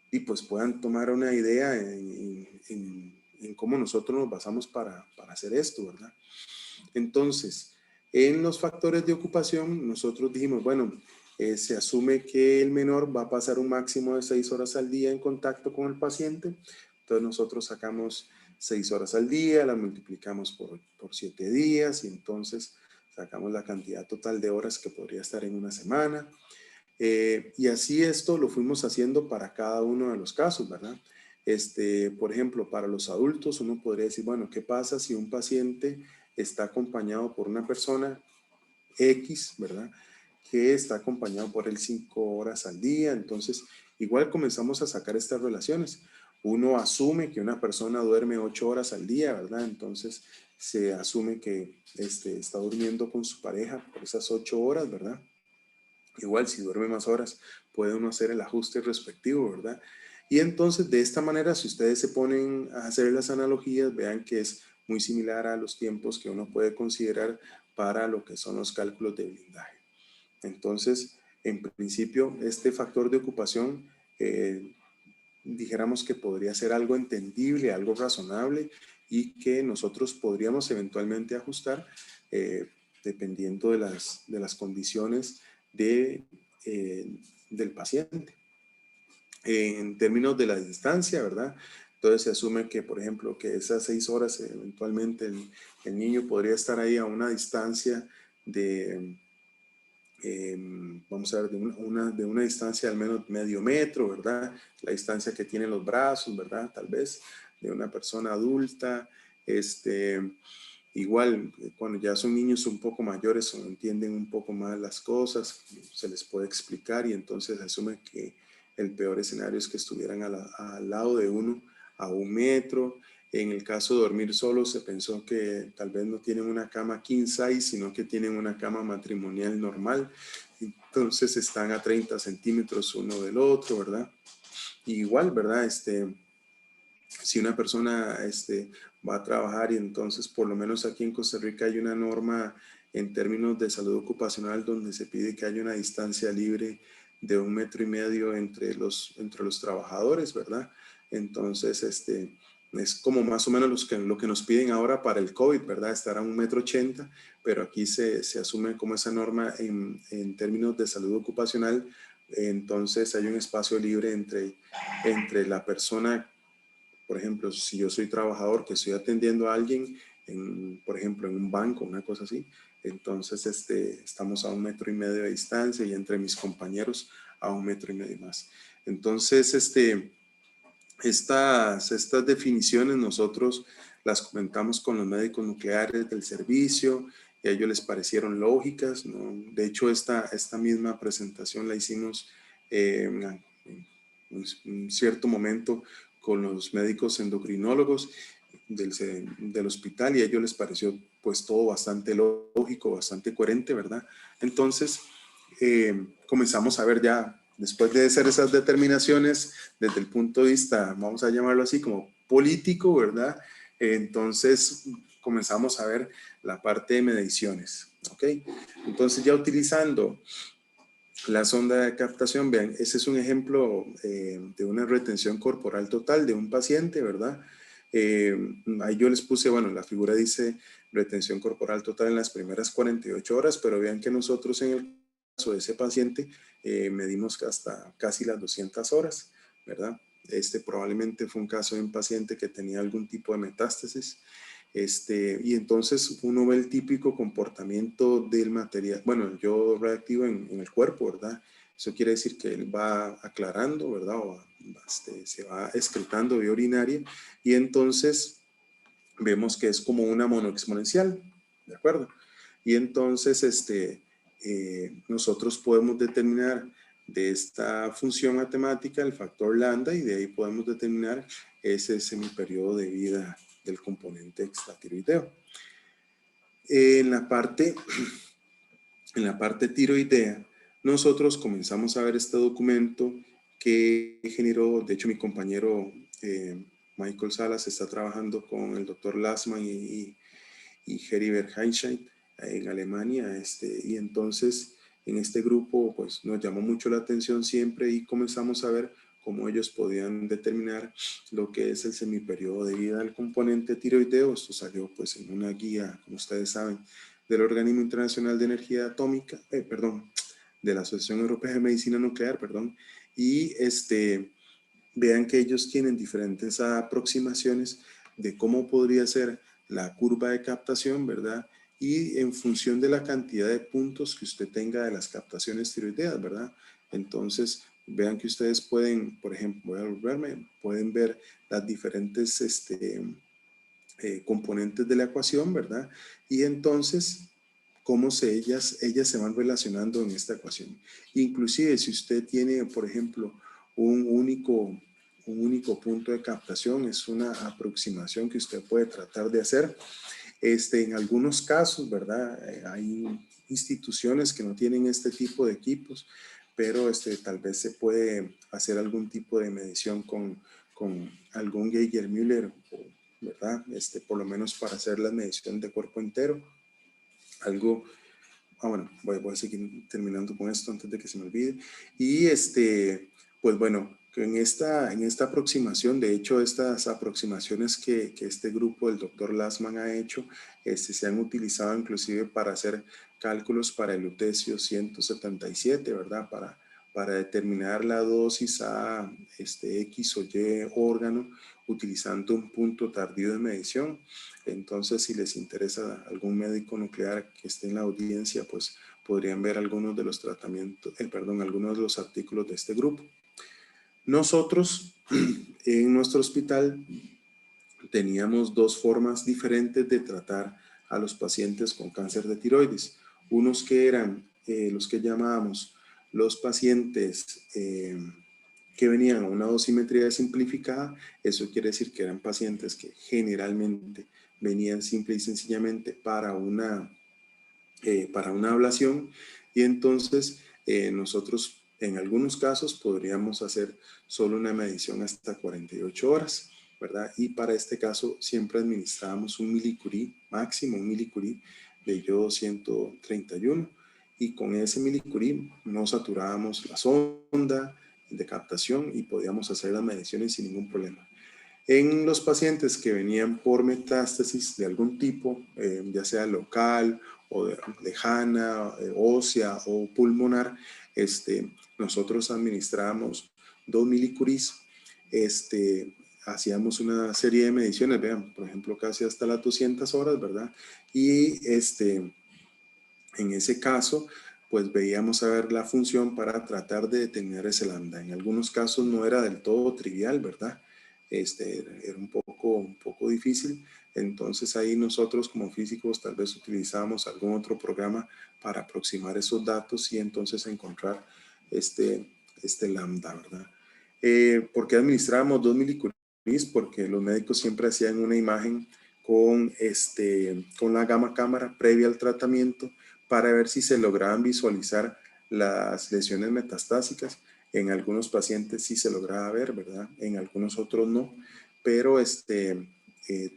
C: y pues puedan tomar una idea en cómo nosotros nos basamos para hacer esto, ¿verdad? Entonces, en los factores de ocupación, nosotros dijimos, bueno, se asume que el menor va a pasar un máximo de 6 horas al día en contacto con el paciente. Entonces, nosotros sacamos 6 horas al día, la multiplicamos por 7 días y entonces sacamos la cantidad total de horas que podría estar en una semana. Y así esto lo fuimos haciendo para cada uno de los casos, ¿verdad? Por ejemplo, para los adultos uno podría decir, bueno, ¿qué pasa si un paciente está acompañado por una persona X, ¿verdad? Que está acompañado por él 5 horas al día? Entonces, igual comenzamos a sacar estas relaciones. Uno asume que una persona duerme 8 horas al día, ¿verdad? Entonces, se asume que está durmiendo con su pareja por esas 8 horas, ¿verdad? Igual, si duerme más horas, puede uno hacer el ajuste respectivo, ¿verdad? Y entonces, de esta manera, si ustedes se ponen a hacer las analogías, vean que es muy similar a los tiempos que uno puede considerar para lo que son los cálculos de blindaje. Entonces, en principio, este factor de ocupación, dijéramos que podría ser algo entendible, algo razonable y que nosotros podríamos eventualmente ajustar dependiendo de las condiciones del paciente. En términos de la distancia, ¿verdad? Entonces se asume que, por ejemplo, que esas 6 horas eventualmente el niño podría estar ahí a una distancia de, vamos a ver, de una distancia al menos medio metro, ¿verdad? La distancia que tienen los brazos, ¿verdad? Tal vez de una persona adulta. Igual, cuando ya son niños un poco mayores o entienden un poco más las cosas, se les puede explicar y entonces se asume que el peor escenario es que estuvieran al lado de uno a 1 metro. En el caso de dormir solos, se pensó que tal vez no tienen una cama king size, sino que tienen una cama matrimonial normal. Entonces están a 30 centímetros uno del otro, ¿verdad? Y igual, ¿verdad? Si una persona va a trabajar y entonces por lo menos aquí en Costa Rica hay una norma en términos de salud ocupacional donde se pide que haya una distancia libre de 1,5 metros entre los trabajadores, ¿verdad? Entonces, es como más o menos lo que nos piden ahora para el COVID, ¿verdad? Estar a 1,80 m, pero aquí se asume como esa norma en términos de salud ocupacional. Entonces hay un espacio libre entre la persona. Por ejemplo, si yo soy trabajador que estoy atendiendo a alguien, por ejemplo, en un banco, una cosa así, entonces estamos a 1,5 metros de distancia y entre mis compañeros a 1,5 metros más. Entonces, estas definiciones nosotros las comentamos con los médicos nucleares del servicio y a ellos les parecieron lógicas, ¿no? De hecho, esta misma presentación la hicimos en un cierto momento con los médicos endocrinólogos del hospital y a ellos les pareció pues todo bastante lógico, bastante coherente, ¿verdad? Entonces comenzamos a ver ya, después de hacer esas determinaciones desde el punto de vista, vamos a llamarlo así, como político, ¿verdad? Entonces comenzamos a ver la parte de mediciones, ¿ok? Entonces ya utilizando la sonda de captación, vean, ese es un ejemplo de una retención corporal total de un paciente, ¿verdad? Ahí yo les puse, bueno, la figura dice retención corporal total en las primeras 48 horas, pero vean que nosotros en el caso de ese paciente medimos hasta casi las 200 horas, ¿verdad? Probablemente fue un caso de un paciente que tenía algún tipo de metástasis. Y entonces uno ve el típico comportamiento del material, bueno, el yodo reactivo en el cuerpo, ¿verdad? Eso quiere decir que él va aclarando, ¿verdad? O se va excretando vía urinaria y entonces vemos que es como una monoexponencial, ¿de acuerdo? Y entonces nosotros podemos determinar de esta función matemática el factor lambda y de ahí podemos determinar ese semiperiodo de vida del componente extratiroideo. En la parte tiroidea, nosotros comenzamos a ver este documento que generó, de hecho mi compañero Michael Salas está trabajando con el doctor Lassmann y Heribert Heinscheid en Alemania, y entonces en este grupo pues nos llamó mucho la atención siempre y comenzamos a ver cómo ellos podían determinar lo que es el semiperiodo de vida del componente tiroideo. Esto salió pues en una guía, como ustedes saben, del Organismo Internacional de Energía Atómica, de la Asociación Europea de Medicina Nuclear, y vean que ellos tienen diferentes aproximaciones de cómo podría ser la curva de captación, ¿verdad? y en función de la cantidad de puntos que usted tenga de las captaciones tiroideas, ¿verdad? Entonces, vean que ustedes pueden, por ejemplo, voy a volverme, pueden ver las diferentes componentes de la ecuación, ¿verdad? Y entonces, cómo ellas se van relacionando en esta ecuación. Inclusive, si usted tiene, por ejemplo, un único punto de captación, es una aproximación que usted puede tratar de hacer. En algunos casos, ¿verdad? Hay instituciones que no tienen este tipo de equipos, pero tal vez se puede hacer algún tipo de medición con algún Geiger-Müller, ¿verdad? Por lo menos para hacer la medición de cuerpo entero. Algo, bueno, voy a seguir terminando con esto antes de que se me olvide. Y pues bueno, en esta aproximación, de hecho, estas aproximaciones que este grupo del doctor Lassman ha hecho, se han utilizado inclusive para hacer cálculos para el lutecio 177, ¿verdad? Para determinar la dosis a X o Y órgano utilizando un punto tardío de medición. Entonces, si les interesa algún médico nuclear que esté en la audiencia, pues podrían ver algunos de los tratamientos, algunos de los artículos de este grupo. Nosotros en nuestro hospital teníamos dos formas diferentes de tratar a los pacientes con cáncer de tiroides. Unos que eran los que llamábamos los pacientes que venían a una dosimetría simplificada. Eso quiere decir que eran pacientes que generalmente venían simple y sencillamente para una ablación, y entonces nosotros en algunos casos podríamos hacer solo una medición hasta 48 horas, ¿verdad? Y para este caso siempre administrábamos un milicurí, máximo un milicurí de yodo 131, y con ese milicurí no saturábamos la sonda de captación y podíamos hacer las mediciones sin ningún problema. En los pacientes que venían por metástasis de algún tipo, ya sea local o lejana, ósea o pulmonar, nosotros administramos 2 milicurís, hacíamos una serie de mediciones, vean, por ejemplo, casi hasta las 200 horas, ¿verdad? Y en ese caso, pues veíamos a ver la función para tratar de determinar ese lambda. En algunos casos no era del todo trivial, ¿verdad? Era un poco difícil. Entonces ahí nosotros como físicos tal vez utilizábamos algún otro programa para aproximar esos datos y entonces encontrar este lambda, ¿verdad? ¿Por qué administrábamos 2 milicurís? Porque los médicos siempre hacían una imagen con la gamma cámara previa al tratamiento para ver si se lograban visualizar las lesiones metastásicas. En algunos pacientes sí se lograba ver, ¿verdad? En algunos otros no, pero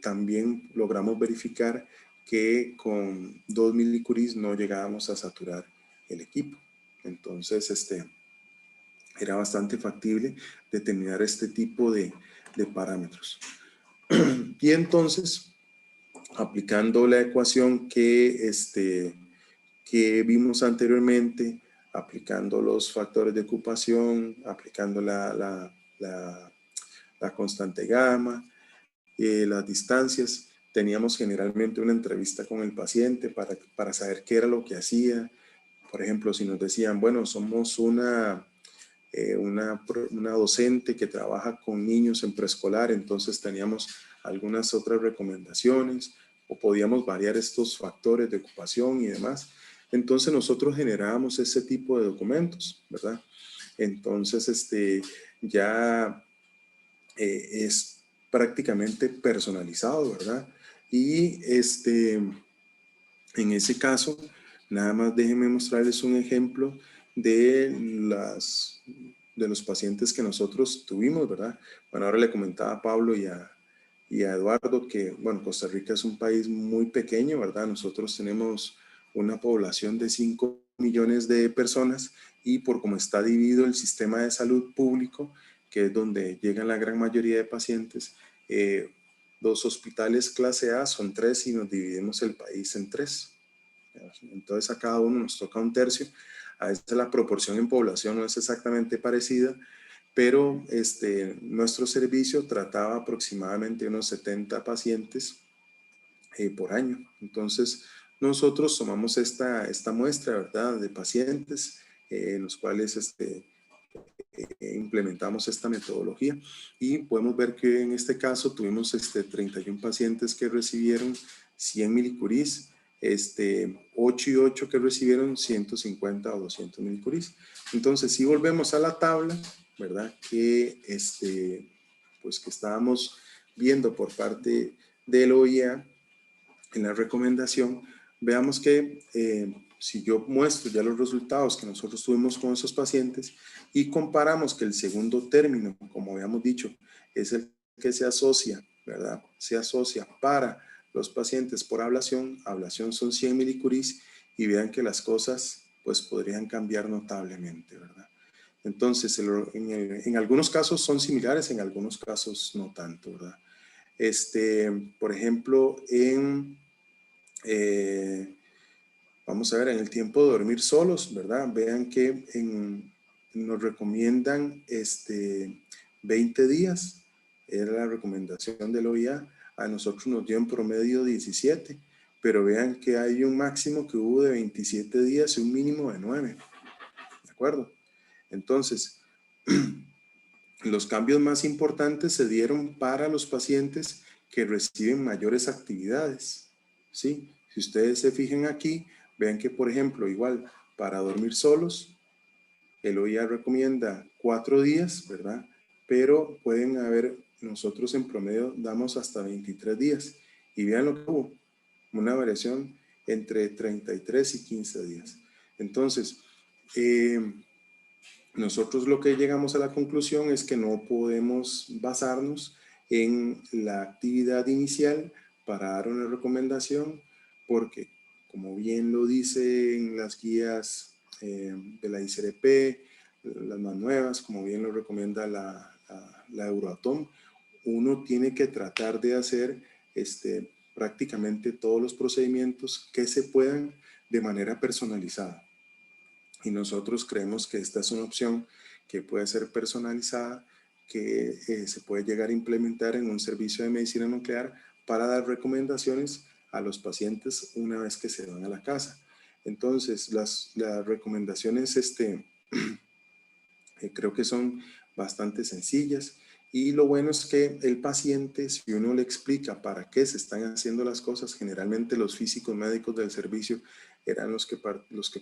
C: también logramos verificar que con 2 milicurís no llegábamos a saturar el equipo. Entonces, era bastante factible determinar este tipo de parámetros. Y entonces, aplicando la ecuación que vimos anteriormente, aplicando los factores de ocupación, aplicando la constante gamma, las distancias, teníamos generalmente una entrevista con el paciente para saber qué era lo que hacía. Por ejemplo, si nos decían, bueno, somos una docente que trabaja con niños en preescolar, entonces teníamos algunas otras recomendaciones o podíamos variar estos factores de ocupación y demás. Entonces nosotros generábamos ese tipo de documentos, ¿verdad? Entonces ya es prácticamente personalizado, ¿verdad? Y en ese caso, nada más déjenme mostrarles un ejemplo de los pacientes que nosotros tuvimos, ¿verdad? Bueno, ahora le comentaba a Pablo y a Eduardo que, bueno, Costa Rica es un país muy pequeño, ¿verdad? Nosotros tenemos una población de 5 millones de personas y por cómo está dividido el sistema de salud público, que es donde llegan la gran mayoría de pacientes, los hospitales clase A son 3 y nos dividimos el país en 3. Entonces a cada uno nos toca un tercio. A veces la proporción en población no es exactamente parecida, pero nuestro servicio trataba aproximadamente unos 70 pacientes por año. Entonces nosotros tomamos esta muestra, ¿verdad?, de pacientes en los cuales implementamos esta metodología y podemos ver que en este caso tuvimos 31 pacientes que recibieron 100 milicuris, 8 y 8 que recibieron 150 o 200 milicuris. Entonces, si volvemos a la tabla, ¿verdad?, que, pues que estábamos viendo por parte del OIA en la recomendación, veamos que si yo muestro ya los resultados que nosotros tuvimos con esos pacientes y comparamos que el segundo término, como habíamos dicho, es el que se asocia, ¿verdad? Se asocia para los pacientes por ablación. Ablación son 100 milicuris y vean que las cosas pues podrían cambiar notablemente, ¿verdad? Entonces, en algunos casos son similares, en algunos casos no tanto, ¿verdad? Por ejemplo, vamos a ver, en el tiempo de dormir solos, ¿verdad? Vean que nos recomiendan 20 días, era la recomendación del OIA, a nosotros nos dio en promedio 17, pero vean que hay un máximo que hubo de 27 días y un mínimo de 9, ¿de acuerdo? Entonces, los cambios más importantes se dieron para los pacientes que reciben mayores actividades, ¿sí? Si ustedes se fijan aquí, vean que, por ejemplo, igual para dormir solos, el OIA recomienda 4 días, ¿verdad? Pero pueden haber, nosotros en promedio damos hasta 23 días. Y vean lo que hubo, una variación entre 33 y 15 días. Entonces, nosotros lo que llegamos a la conclusión es que no podemos basarnos en la actividad inicial para dar una recomendación, porque, como bien lo dicen las guías de la ICRP, las más nuevas, como bien lo recomienda la Euratom, uno tiene que tratar de hacer prácticamente todos los procedimientos que se puedan de manera personalizada. Y nosotros creemos que esta es una opción que puede ser personalizada, que se puede llegar a implementar en un servicio de medicina nuclear para dar recomendaciones a los pacientes una vez que se van a la casa. Entonces, las recomendaciones creo que son bastante sencillas, y lo bueno es que el paciente, si uno le explica para qué se están haciendo las cosas, generalmente los físicos médicos del servicio eran los que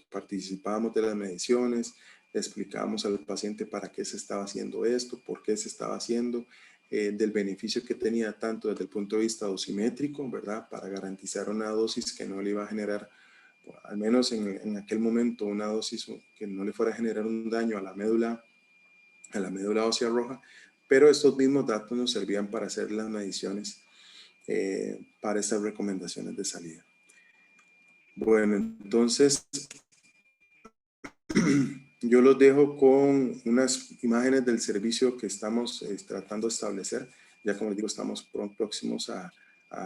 C: participábamos de las mediciones, le explicábamos al paciente para qué se estaba haciendo esto, por qué se estaba haciendo, del beneficio que tenía tanto desde el punto de vista dosimétrico, ¿verdad? Para garantizar una dosis que no le iba a generar, al menos en aquel momento, una dosis que no le fuera a generar un daño a la médula ósea roja, pero estos mismos datos nos servían para hacer las mediciones para estas recomendaciones de salida. Bueno, entonces yo los dejo con unas imágenes del servicio que estamos tratando de establecer. Ya como les digo, estamos próximos a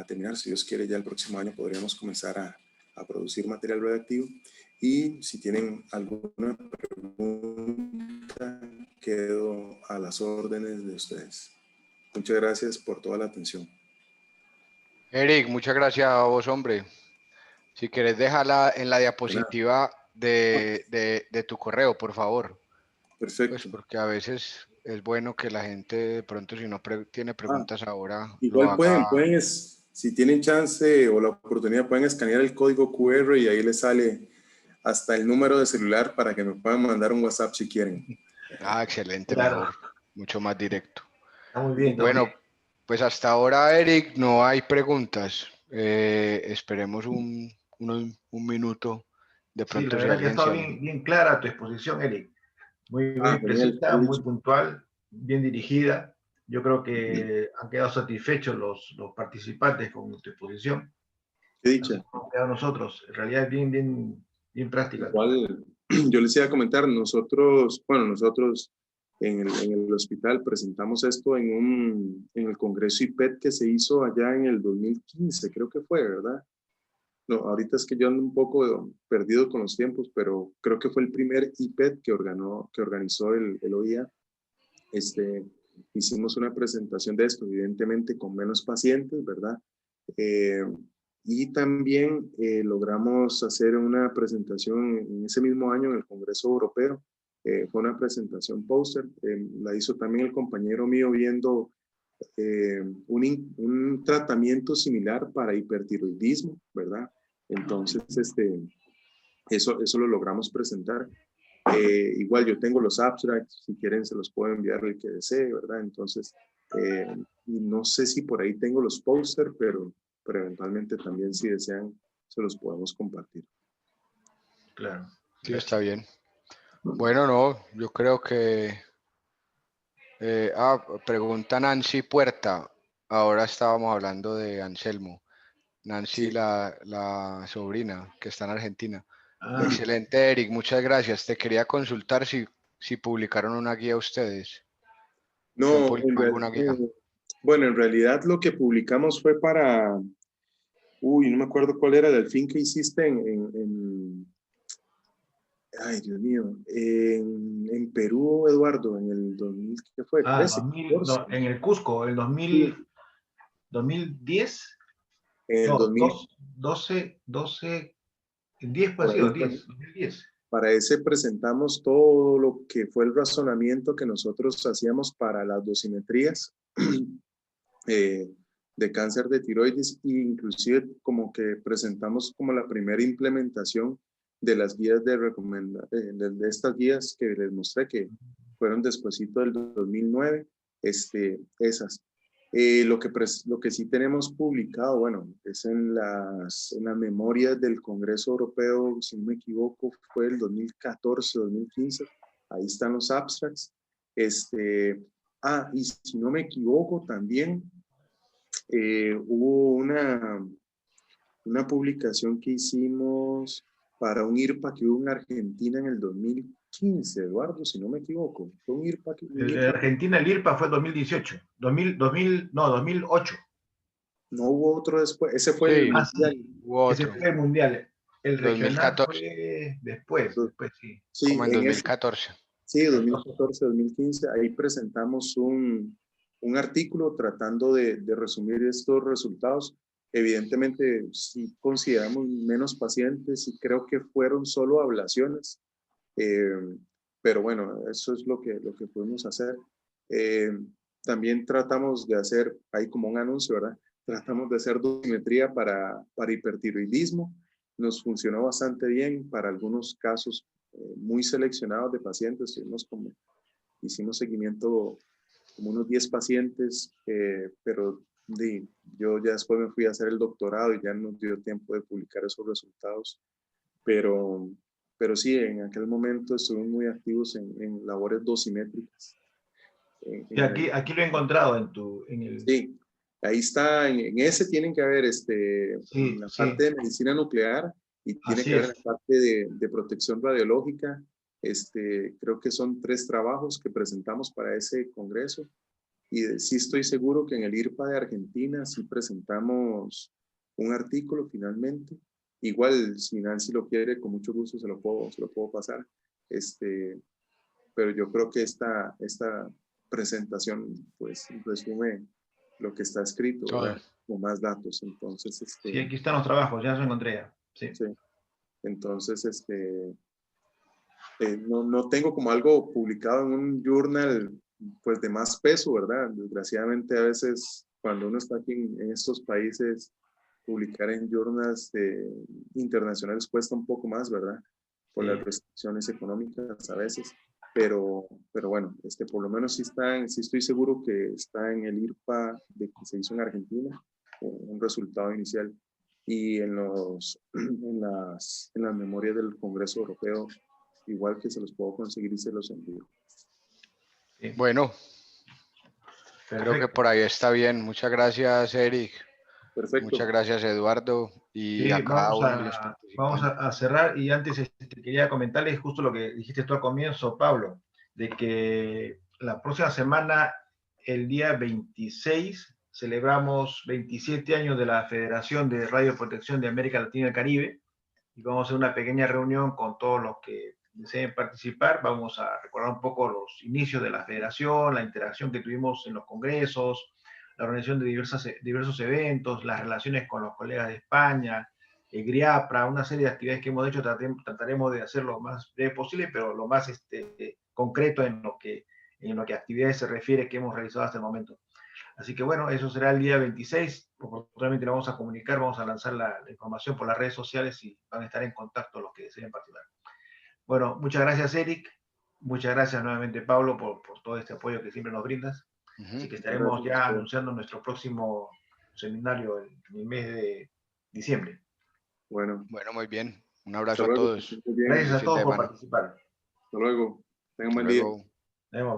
C: terminar. Si Dios quiere, ya el próximo año podríamos comenzar a producir material radioactivo. Y si tienen alguna pregunta, quedo a las órdenes de ustedes. Muchas gracias por toda la atención.
A: Eric, muchas gracias a vos, hombre. Si querés, déjala en la diapositiva de tu correo, por favor.
C: Perfecto.
A: Pues porque a veces es bueno que la gente, de pronto, si no tiene preguntas ahora,
C: igual
A: lo haga.
C: pueden, si tienen chance o la oportunidad, pueden escanear el código QR y ahí les sale hasta el número de celular para que me puedan mandar un WhatsApp si quieren.
A: Ah, excelente,
B: Claro.
A: mejor, mucho más directo.
B: Está muy bien.
A: Bueno, pues hasta ahora, Eric, no hay preguntas. Esperemos un minuto. De
B: Sí,
A: pronto,
B: la
A: si
B: verdad que ha
A: alguien
B: estado
A: se...
B: bien clara tu exposición, Eric. Muy
C: Genial,
B: precisa, muy
C: dicho.
B: puntual, bien dirigida. Yo creo que han quedado satisfechos los participantes con tu exposición.
C: Qué dicha.
B: Hemos quedado nosotros. En realidad es bien práctica.
C: Igual, yo les iba a comentar, nosotros en el hospital presentamos esto en el Congreso IPET que se hizo allá en el 2015, creo que fue, ¿verdad? No, ahorita es que yo ando un poco perdido con los tiempos, pero creo que fue el primer IPET que organizó el OIA. Hicimos una presentación de esto, evidentemente con menos pacientes, ¿verdad? Y también logramos hacer una presentación en ese mismo año en el Congreso Europeo. Fue una presentación póster, la hizo también el compañero mío viendo un tratamiento similar para hipertiroidismo, ¿verdad? Entonces, eso lo logramos presentar. Igual yo tengo los abstracts, si quieren se los puedo enviar el que desee, ¿verdad? Entonces, y no sé si por ahí tengo los póster, pero eventualmente también si desean se los podemos compartir.
B: Claro.
A: Sí, está bien. Bueno, no, yo creo que... pregunta Nancy Puerta. Ahora estábamos hablando de Anselmo. Nancy,
C: Sí.
A: la sobrina que está en Argentina.
B: Ah,
A: Excelente, Eric, muchas gracias. Te quería consultar si publicaron una guía ustedes. ¿Se han
C: No,
A: publicado alguna guía?
C: bueno, en realidad lo que publicamos fue para, no me acuerdo cuál era el fin que hiciste ay, Dios mío, en Perú, Eduardo, en el 2000, ¿qué fue? 13,
B: 2000,
C: 14.
B: no, en el Cusco, el 2000,
C: Sí,
B: 2010,
C: en el
B: no,
C: 2000,
B: 12, 10
C: por
B: pues sí,
C: ahí fue.
B: 2010.
C: Para ese presentamos todo lo que fue el razonamiento que nosotros hacíamos para las dosimetrías de cáncer de tiroides, e inclusive como que presentamos como la primera implementación de las guías de estas guías que les mostré, que fueron despuesito del 2009, esas. Lo que sí tenemos publicado, bueno, es en las memorias del Congreso Europeo, si no me equivoco, fue el 2014, 2015, ahí están los abstracts. Y si no me equivoco, también hubo una publicación que hicimos para un IRPA que hubo en Argentina en el 2015, Eduardo, si no me equivoco. Fue un IRPA.
B: En Argentina el IRPA fue 2018, 2008.
C: No hubo otro después. Ese fue el
A: Sí,
C: mundial.
A: hubo
B: Ese
A: otro.
B: fue el mundial. El regional
A: 2014,
B: fue después, sí.
C: Sí,
A: como en
C: en ese.
A: 2014.
C: Sí,
B: 14.
C: 2014, 2015, ahí presentamos un artículo tratando de resumir estos resultados. Evidentemente, sí consideramos menos pacientes y creo que fueron solo ablaciones, pero bueno, eso es lo que pudimos hacer. Eh, También tratamos de hacer, ahí como un anuncio, ¿verdad? Tratamos de hacer dosimetría para hipertiroidismo. Nos funcionó bastante bien para algunos casos muy seleccionados de pacientes. Hicimos seguimiento como unos 10 pacientes, pero yo ya después me fui a hacer el doctorado y ya no nos dio tiempo de publicar esos resultados. Pero, sí, en aquel momento estuvimos muy activos en labores dosimétricas.
B: Y aquí lo he encontrado en el...
C: Sí, ahí está, en ese tienen que haber en
B: Sí,
C: la
B: sí,
C: parte de medicina nuclear y tiene
B: así
C: que haber
B: es.
C: en la parte de protección radiológica. Creo que son 3 trabajos que presentamos para ese congreso y sí estoy seguro que en el IRPA de Argentina sí presentamos un artículo finalmente. Igual, si Nancy lo quiere, con mucho gusto se lo puedo pasar. Pero yo creo que esta presentación pues resume lo que está escrito,
A: Todo.
C: ¿verdad? Con más datos. Entonces,
B: Sí, aquí están los trabajos, ya los encontré ya. Sí.
C: sí. Entonces, no tengo como algo publicado en un journal pues de más peso, ¿verdad? Desgraciadamente a veces cuando uno está aquí en estos países, publicar en journals internacionales cuesta un poco más, ¿verdad? Por las restricciones económicas a veces. Pero bueno, por lo menos sí estoy seguro que está en el IRPA de que se hizo en Argentina, un resultado inicial. Y en las memorias del Congreso Europeo, igual que se los puedo conseguir y se los envío.
B: Sí.
A: Bueno,
B: Perfecto.
A: creo que por ahí está bien. Muchas gracias, Eric.
C: Perfecto.
A: Muchas gracias, Eduardo. Y
B: Sí,
A: a cada uno de los participantes.
B: vamos a cerrar y antes quería comentarles justo lo que dijiste tú al comienzo, Pablo, de que la próxima semana, el día 26, celebramos 27 años de la Federación de Radioprotección de América Latina y el Caribe y vamos a hacer una pequeña reunión con todos los que deseen participar. Vamos a recordar un poco los inicios de la federación, la interacción que tuvimos en los congresos, la organización de diversos eventos, las relaciones con los colegas de España, el GRIAPRA, una serie de actividades que hemos hecho, trataremos de hacer lo más breve posible, pero lo más concreto en lo que a actividades se refiere que hemos realizado hasta el momento. Así que bueno, eso será el día 26, oportunamente lo vamos a comunicar, vamos a lanzar la información por las redes sociales y van a estar en contacto los que deseen participar. Bueno, muchas gracias Eric, muchas gracias nuevamente Pablo por todo este apoyo que siempre nos brindas. Así que estaremos ya anunciando nuestro próximo seminario en el mes de diciembre.
C: Bueno,
A: muy bien. Un abrazo a todos.
B: Gracias a todos por participar.
C: Hasta luego. Tengan buen día.
B: Nos vemos.